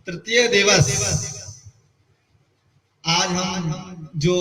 तृतीय दिवस। आज हम जो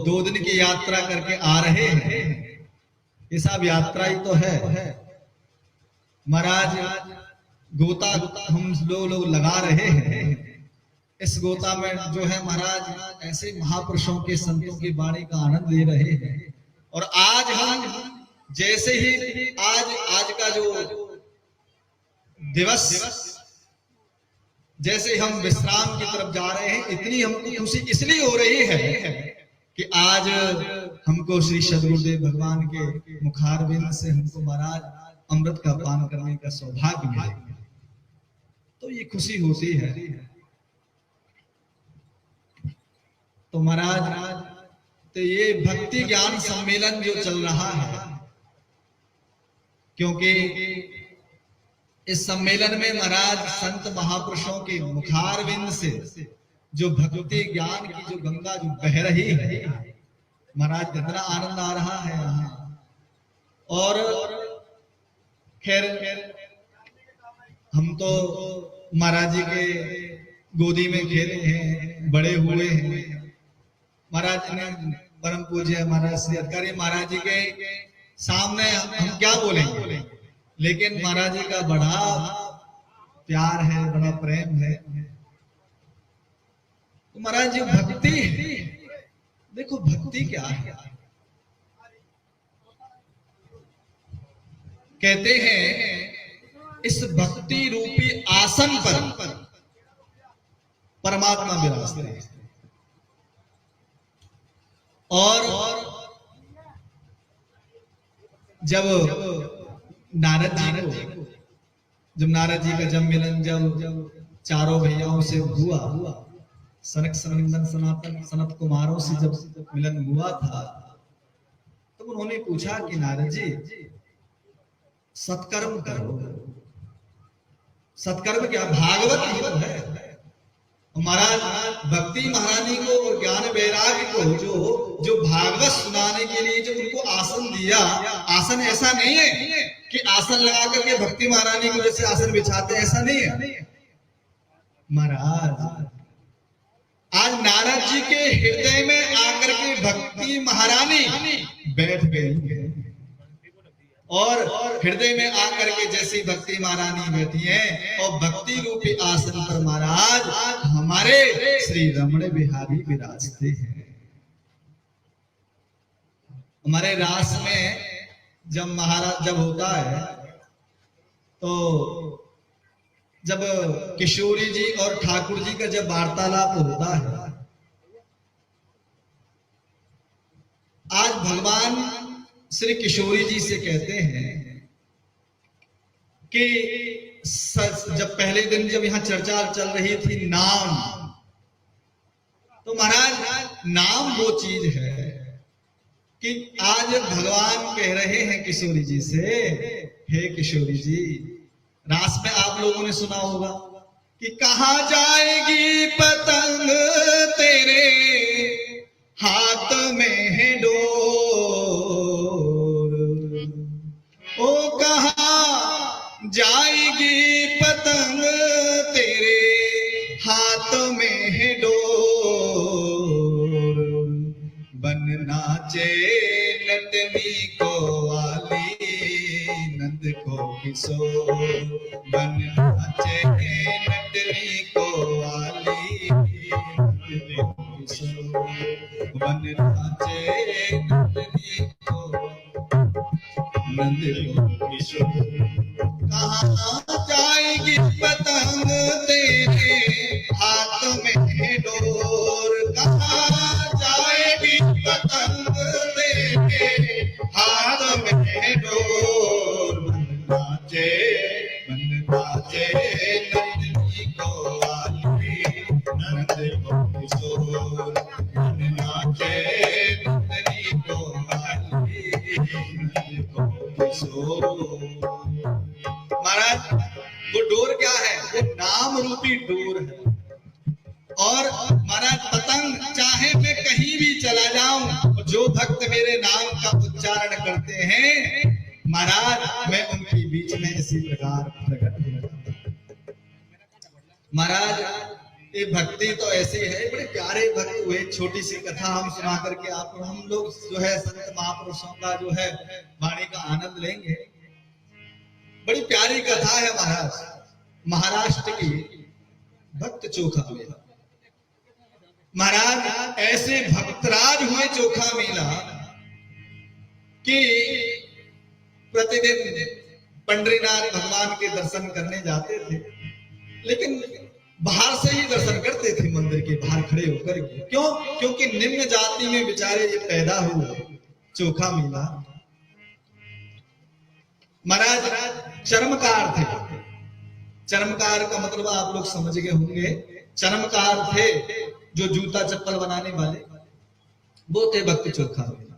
2 दिन की यात्रा करके आ रहे हैं, ये सब यात्रा ही तो है। महाराज गोता हम लोग लगा रहे हैं। इस गोता में जो है महाराज ऐसे महापुरुषों के संतों की वाणी का आनंद ले रहे हैं। और आज हम जैसे ही आज का जो दिवस, जैसे हम विश्राम की तरफ जा रहे हैं, इतनी हमको खुशी इसलिए हो रही है कि आज हमको श्री सद्गुरुदेव भगवान के मुखारविंद से हमको महाराज अमृत का पान करने का सौभाग्य मिलेगा, तो ये खुशी होती है। तो महाराज तो ये भक्ति ज्ञान सम्मेलन जो चल रहा है, क्योंकि इस सम्मेलन में महाराज संत महापुरुषों के मुखारविंद से जो भक्ति ज्ञान की जो गंगा जो बह रही है, महाराज कितना आनंद आ रहा है यहाँ। और खैर हम तो महाराज जी के गोदी में खेले हैं, बड़े हुए हैं। महाराज ने परम पूज्य महाराज श्री अधिकारी महाराज जी के सामने हम क्या बोलेंगे, लेकिन महाराज जी का बड़ा प्यार है, बड़ा प्रेम है। तो महाराज जी भक्ति, देखो भक्ति क्या है। कहते हैं इस भक्ति रूपी आसन पर परमात्मा विराजते हैं। और जब नारद जी का जब मिलन जब चारों भैयाओं से हुआ, सनक सनंदन सनातन सनत कुमारों से जब मिलन हुआ था, तो उन्होंने पूछा कि नारद जी सत्कर्म करो। सत्कर्म क्या? भागवत ही तो है। महाराज भक्ति महारानी को और ज्ञान वैराग्य को जो भागवत सुनाने के लिए जो उनको आसन दिया, आसन ऐसा नहीं है कि आसन लगा करके भक्ति महारानी को जैसे आसन बिछाते, ऐसा नहीं है। महाराज आज नारद जी के हृदय में आकर के भक्ति महारानी बैठ गई है। और हृदय में आकर के जैसी भक्ति महारानी बैठी है, और भक्ति रूपी आसन पर महाराज हमारे श्री रमण बिहारी विराजते हैं। हमारे रास में जब महाराज जब होता है, तो जब किशोरी जी और ठाकुर जी का जब वार्तालाप होता है, आज भगवान श्री किशोरी जी से कहते हैं कि जब पहले दिन जब यहाँ चर्चा चल रही थी नाम, तो महाराज नाम वो चीज है कि आज भगवान कह रहे हैं किशोरी जी से, हे किशोरी जी, रास में आप लोगों ने सुना होगा कि कहाँ जाएगी पतंग तेरे हाथ में है डोर, ओ कहाँ जाएगी पतंग तेरे हाथ में है डोर, बन नाचे नटनी को वाली नंद को किशोर, बन नाचे नटनी को वाली नंद को किशोर, बन नाचे नटनी को नंद को किशोर। कहाँ जाएगी पतंग तेरे हाथ में डोर, कहाँ जाएगी पतंग तेरे हाथ में डोर, बन नाचे नंदनी को वाली नंद को किशोर, बन नाचे नंदनी को वाली नंद को किशोर। महाराज वो डोर क्या है? वो नाम रूपी डोर है। और महाराज पतंग चाहे मैं कहीं भी चला जाऊं, जो भक्त मेरे नाम का उच्चारण करते हैं महाराज मैं उनके बीच में इसी प्रकार प्रकट हूं। महाराज ये भक्ति तो ऐसी है, बड़े प्यारे भक्त हुए। छोटी सी कथा हम सुना करके आपको हम लोग जो है संत महापुरुषों का जो है वाणी का आनंद लेंगे। बड़ी प्यारी कथा है महाराज, महाराष्ट्र की भक्त चोखा मेला। महाराज ऐसे भक्तराज हुए चोखा मेला कि प्रतिदिन पंडरीनाथ भगवान के दर्शन करने जाते थे, लेकिन बाहर से ही दर्शन करते थे, मंदिर के बाहर खड़े होकर के। क्यों? क्योंकि निम्न जाति में बेचारे ये पैदा हुए चोखा मेला। महाराज चर्मकार थे। चर्मकार का मतलब आप लोग समझ गए होंगे। चर्मकार थे जो जूता चप्पल बनाने वाले, वो थे भक्त चोखा मेला।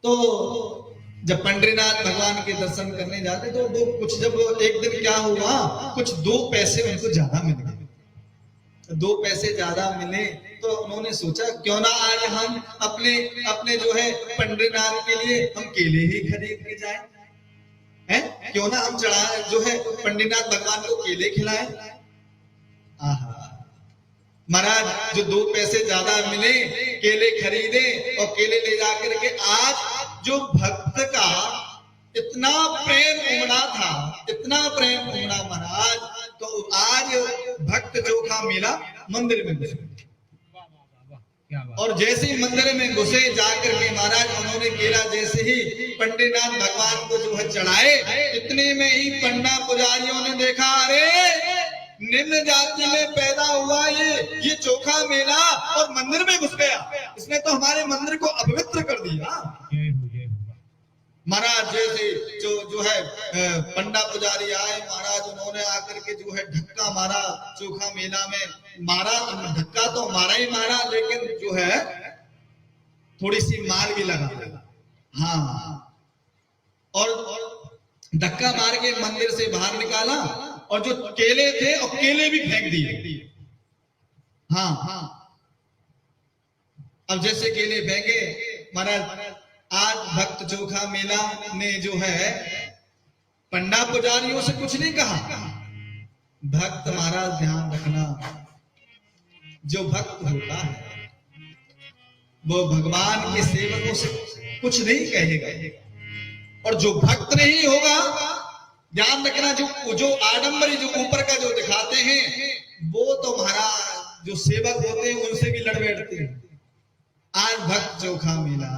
तो जब पंडरीनाथ भगवान के दर्शन करने जाते तो वो कुछ, जब एक दिन क्या हुआ, कुछ 2 पैसे उनको ज्यादा मिल गए। 2 पैसे ज्यादा मिले तो उन्होंने सोचा क्यों ना आज हम अपने अपने जो है पंडरीनाथ के लिए हम केले ही खरीद के जाएं, हैं? क्यों ना हम चढ़ा जो है पंडरीनाथ भगवान को केले खिलाएं। आहा महाराज, जो 2 पैसे ज्यादा मिले, केले खरीदे और केले ले जाकर के आज जो भक्त का इतना प्रेम उमड़ा था, इतना प्रेम उमड़ा महाराज, तो आज भक्त चोखा मेला मंदिर में घुसे। और जैसे ही मंदिर में घुसे जाकर के महाराज उन्होंने केला जैसे ही पंडरीनाथ भगवान को जो है चढ़ाए, इतने में ही पंडा पुजारियों ने देखा, अरे निम्न जाति में पैदा हुआ ये चोखा मेला और मंदिर में घुस गया, इसने तो हमारे मंदिर को अपवित्र कर दिया। महाराज जैसे जो है पंडा पुजारी आए महाराज, उन्होंने आकर के जो है धक्का मारा चोखा मेला में। मारा धक्का तो मारा ही मारा, लेकिन जो है थोड़ी सी मार भी लगा। हाँ, और धक्का मार के मंदिर से बाहर निकाला और जो केले थे और केले भी फेंक दिए। हाँ, अब जैसे केले फेंके महाराज, आज भक्त चोखा मेला ने जो है पंडा पुजारियों से कुछ नहीं कहा। भक्त महाराज ध्यान रखना, जो भक्त होता है वो भगवान के सेवकों से कुछ नहीं कहेगा, और जो भक्त नहीं होगा ध्यान रखना, जो आडंबरी जो ऊपर का जो दिखाते हैं वो तो महाराज जो सेवक होते हैं उनसे भी लड़ बैठते हैं। आज भक्त चोखा मेला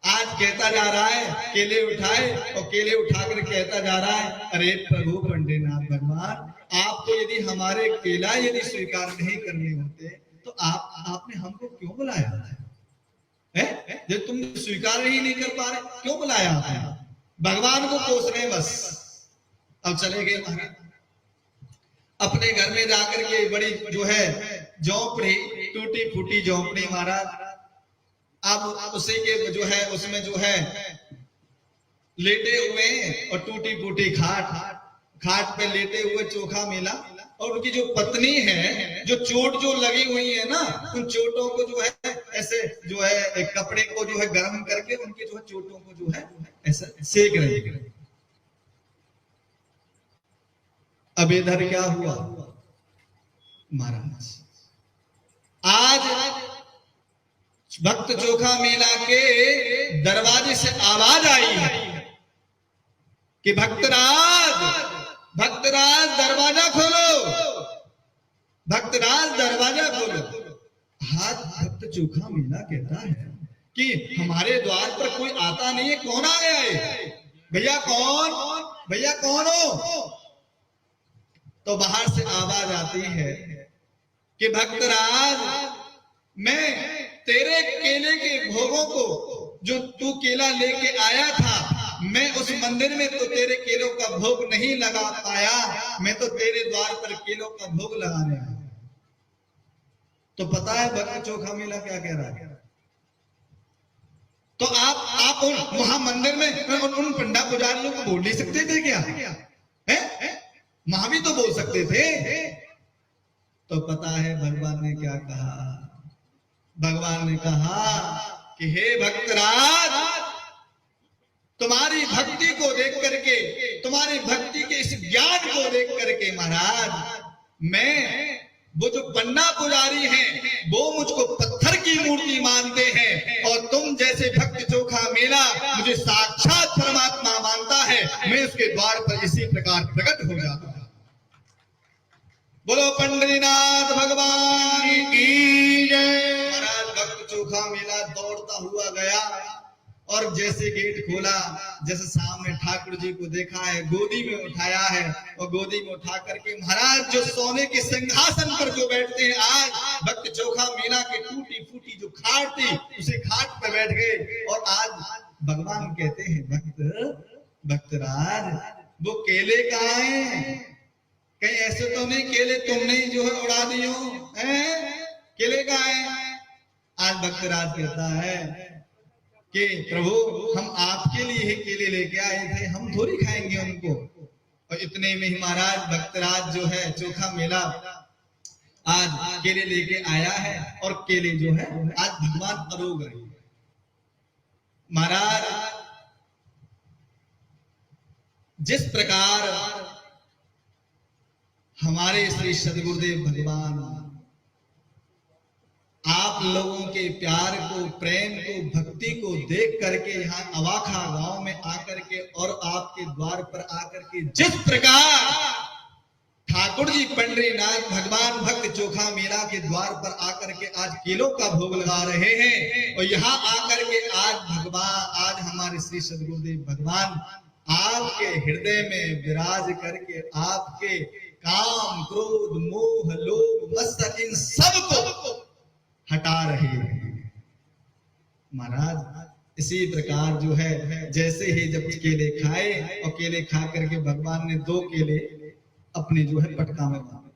आज कहता जा रहा है, केले उठाए और केले उठाकर कहता जा रहा है, अरे प्रभु पंडरीनाथ भगवान, आपको यदि हमारे केला यदि स्वीकार नहीं करने होते तो आपने हमको क्यों बुलाया है? जब तुम स्वीकार ही नहीं कर पा रहे, क्यों बुलाया आपने? भगवान को कोस रहे बस। अब चले गए महाराज अपने घर में जाकर के, बड़ी जो है झोंपड़ी, टूटी फूटी झोंपड़ी महाराज। अब उसी के जो है उसमें जो है लेटे हुए और टूटी फूटी खाट पे लेटे हुए चोखा मेला, और उनकी जो पत्नी है, जो चोट जो लगी हुई है ना, उन चोटों को जो है ऐसे जो है एक कपड़े को जो है गर्म करके उनके जो है चोटों को जो है ऐसा सेक रहे हैं। अब इधर क्या हुआ महाराज, आज भक्त चोखा मेला के दरवाजे से आवाज आई है कि भक्तराज दरवाजा खोलो, भक्तराज दरवाजा खोलो। हाथ भक्त चोखा मेला कहता है कि हमारे द्वार पर कोई आता नहीं है, कौन आ गया है? भैया कौन हो? तो बाहर से आवाज आती है कि भक्तराज, मैं तेरे केले के भोगों को, जो तू केला लेके आया था, मैं उस मंदिर में तो तेरे केलों का भोग नहीं लगा पाया, मैं तो तेरे द्वार पर केलों का भोग लगाने आया। तो पता है भक्त चोखा मेला क्या कह रहा है? तो आप वहां मंदिर में उन पंडा पुजारियों को बोल नहीं सकते थे क्या? वहां भी तो बोल सकते थे। तो पता है भगवान ने क्या कहा? भगवान ने कहा कि हे भक्तराज, तुम्हारी भक्ति को देख करके, तुम्हारी भक्ति के इस ज्ञान को देख करके महाराज, मैं वो जो पन्ना पुजारी हैं वो मुझको पत्थर की मूर्ति मानते हैं, और तुम जैसे भक्त चोखा मेला मुझे साक्षात परमात्मा मानता है। मैं उसके द्वार पर इसी प्रकार प्रकट हो जाता हूं। बोलो पंडरीनाथ भगवान की जय। महाराज भक्त चोखा मेला दौड़ता हुआ गया और जैसे गेट खोला, जैसे सामने ठाकुर जी को देखा है, गोदी में उठाया है, और गोदी में उठा करके महाराज जो सोने के सिंहासन पर जो बैठते हैं, आज भक्त चोखा मीना के टूटी फूटी जो खाट थी उसे खाट पर बैठ गए। और आज भगवान कहते हैं भक्तराज वो केले कहाँ हैं? कहीं ऐसे तो नहीं केले तुमने जो है उड़ा दिए हो, केले कहाँ हैं? आज भक्तराज कहता है कि प्रभु हम आपके लिए ही केले लेके आए थे, हम थोड़ी खाएंगे उनको। और इतने में ही महाराज भक्तराज जो है चोखा मेला आज केले लेके आया है, और केले जो है आज भगवान अरोग रहे हैं। महाराज जिस प्रकार हमारे श्री सदगुरुदेव भगवान आप लोगों के प्यार को, प्रेम को, भक्ति को देख करके यहाँ अवाखा गांव में आकर के और आपके द्वार पर आकर के जिस प्रकार ठाकुर जी पंडरीनाथ भगवान भक्त चोखा मीरा के द्वार पर आकर के आज केलों का भोग लगा रहे हैं, और यहाँ आकर के आज हमारे श्री सदगुरुदेव भगवान आपके हृदय में विराज करके आपके काम, क्रोध, मोह, लोभ, मत्सर इन सब को हटा रहे हैं। महाराज इसी प्रकार जो है जैसे ही जब केले खाए, और केले खा करके भगवान ने 2 केले अपने जो है पटका में मारे।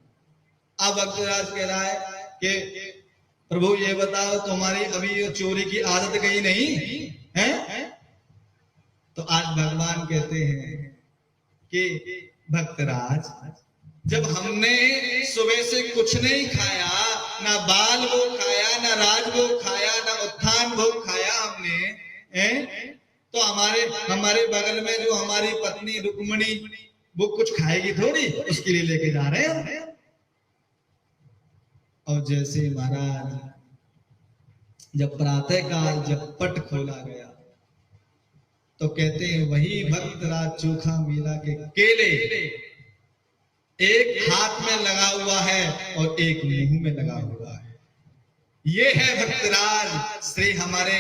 अब भक्तराज कह रहा है कि प्रभु ये बताओ तुम्हारी अभी ये चोरी की आदत गई नहीं है? तो आज भगवान कहते हैं कि भक्तराज जब हमने सुबह से कुछ नहीं खाया, ना बाल भोग खाया, ना राज भोग खाया, ना उत्थान भोग खाया हमने, तो हमारे बगल में जो हमारी पत्नी रुक्मणी वो कुछ खाएगी थोड़ी, उसके लिए लेके जा रहे हैं। और जैसे महाराज जब प्रातः काल जब पट खोला गया, तो कहते हैं वही भक्तराज चोखा मीरा के केले एक हाथ में लगा हुआ है और एक मुंह में लगा हुआ है। ये है भक्तराज श्री हमारे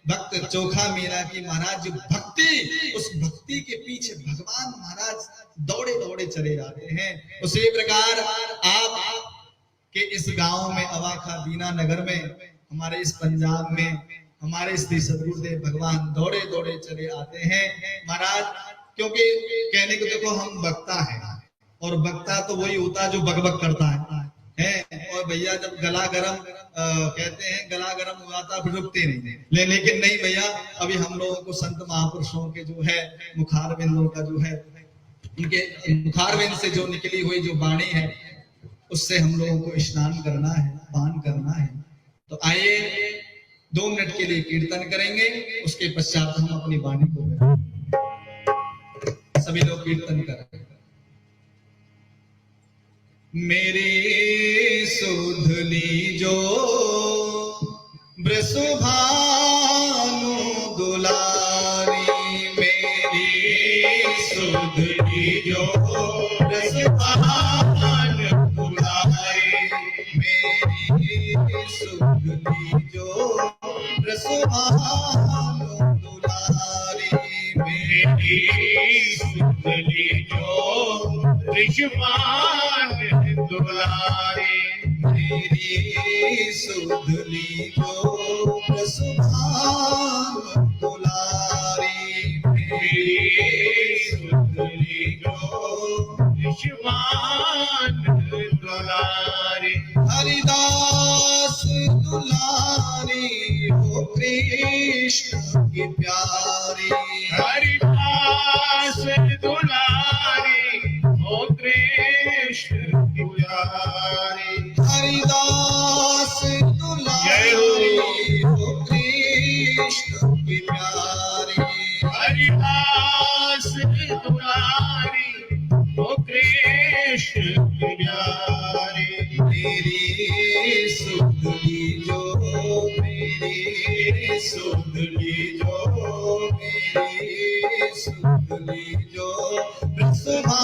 भक्त चोखा मीरा की महाराज जो भक्ति, उस भक्ति के पीछे भगवान महाराज दौड़े दौड़े चले जाते हैं। उसी प्रकार आप के इस गांव में अवाखा दीना नगर में, हमारे इस पंजाब में हमारे श्री सदगुरुदेव भगवान दौड़े दौड़े चले आते हैं महाराज। क्योंकि कहने को देखो हम वक्ता हैं, और वक्ता तो वही होता है जो बकबक करता है। और भैया जब गला गरम कहते हैं गला गरम हुआ था फिर रुकते नहीं, लेकिन नहीं भैया, अभी हम लोगों को संत महापुरुषों के जो है मुखारबिंदों का जो है, इनके मुखारबिंद से जो निकली हुई जो वाणी है उससे हम लोगों को स्नान करना है, पान करना है। तो आइए 2 मिनट के लिए कीर्तन करेंगे, उसके पश्चात हम अपनी वाणी को सभी लोग कीर्तन करेंगे। मेरी सुधली जो वृषभानु दुलारी, मेरी सुधली जो वृषभानु दुलारी, मेरी सुधली जो वृषभानु दुलारी, मेरी सुधली जो वृषभानु दुलारी, मेरी सुधली जो वृषभानु दुलारी, मेरी सुधली जो वृषभानु दुलारी, हरिदास दुलारी हो कृष्ण की प्यारी, हरिदास दुलारी हो कृष्ण की प्यारी, हरिदास दुलारी हो कृष्ण की प्यारी, हरिदास दुलारी हो कृष्ण की प्यारी। मेरी सुधली जो, मेरी सुधली जो, रसमा